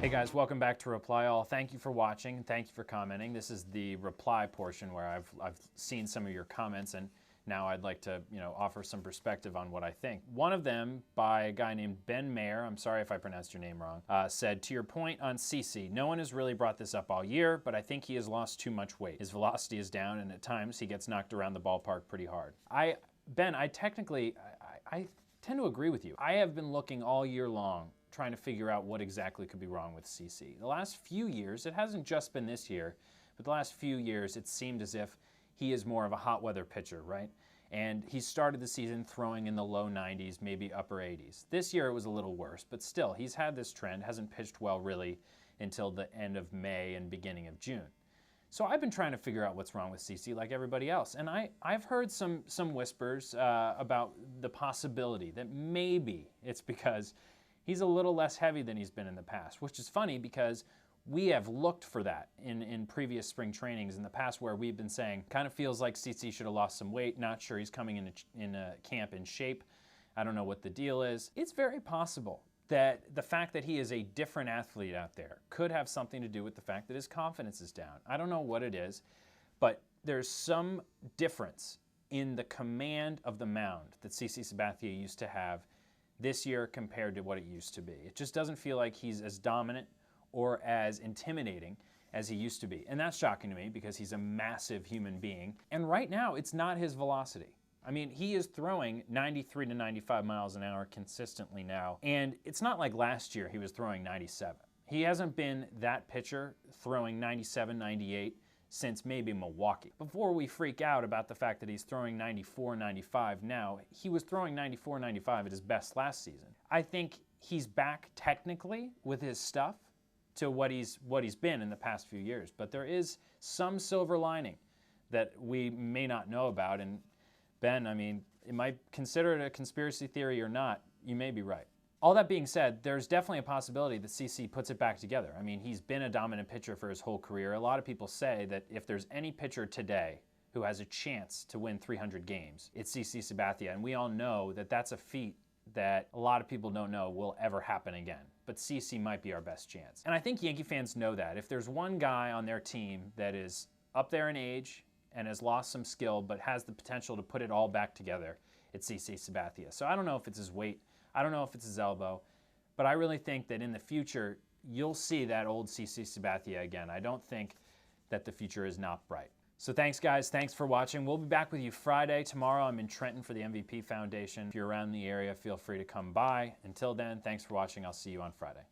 Hey guys, welcome back to Reply All. Thank you for watching and thank you for commenting. This is the reply portion where I've seen some of your comments, and now I'd like to offer some perspective on what I think. One of them, by a guy named Ben Mayer, I'm sorry if I pronounced your name wrong, said, to your point on CC, no one has really brought this up all year, but I think he has lost too much weight. His velocity is down and at times he gets knocked around the ballpark pretty hard. Ben, I tend to agree with you. I have been looking all year long trying to figure out what exactly could be wrong with CC. The last few years, it hasn't just been this year, but the last few years it seemed as if he is more of a hot weather pitcher, right? And he started the season throwing in the low 90s, maybe upper 80s. This year it was a little worse, but still, he's had this trend, hasn't pitched well really until the end of May and beginning of June. So I've been trying to figure out what's wrong with CC like everybody else. And I've heard some whispers about the possibility that maybe it's because he's a little less heavy than he's been in the past, which is funny because we have looked for that in previous spring trainings in the past where we've been saying, kind of feels like CC should have lost some weight, not sure he's coming in a camp in shape. I don't know what the deal is. It's very possible that the fact that he is a different athlete out there could have something to do with the fact that his confidence is down. I don't know what it is, but there's some difference in the command of the mound that CC Sabathia used to have this year compared to what it used to be. It just doesn't feel like he's as dominant or as intimidating as he used to be. And that's shocking to me because he's a massive human being. And right now, it's not his velocity. I mean, he is throwing 93 to 95 miles an hour consistently now. And it's not like last year he was throwing 97. He hasn't been that pitcher throwing 97, 98 since maybe Milwaukee. Before we freak out about the fact that he's throwing 94, 95 now, he was throwing 94, 95 at his best last season. I think he's back technically with his stuff to what he's been in the past few years, but there is some silver lining that we may not know about. And Ben, I mean, it might consider it a conspiracy theory or not, you may be right. All that being said, there's definitely a possibility that CC puts it back together. I mean, he's been a dominant pitcher for his whole career. A lot of people say that if there's any pitcher today who has a chance to win 300 games, it's CC Sabathia. And we all know that that's a feat that a lot of people don't know will ever happen again. But CC might be our best chance. And I think Yankee fans know that. If there's one guy on their team that is up there in age and has lost some skill but has the potential to put it all back together, it's CC Sabathia. So I don't know if it's his weight. I don't know if it's his elbow, but I really think that in the future, you'll see that old CC Sabathia again. I don't think that the future is not bright. So thanks, guys. Thanks for watching. We'll be back with you Friday. Tomorrow, I'm in Trenton for the MVP Foundation. If you're around the area, feel free to come by. Until then, thanks for watching. I'll see you on Friday.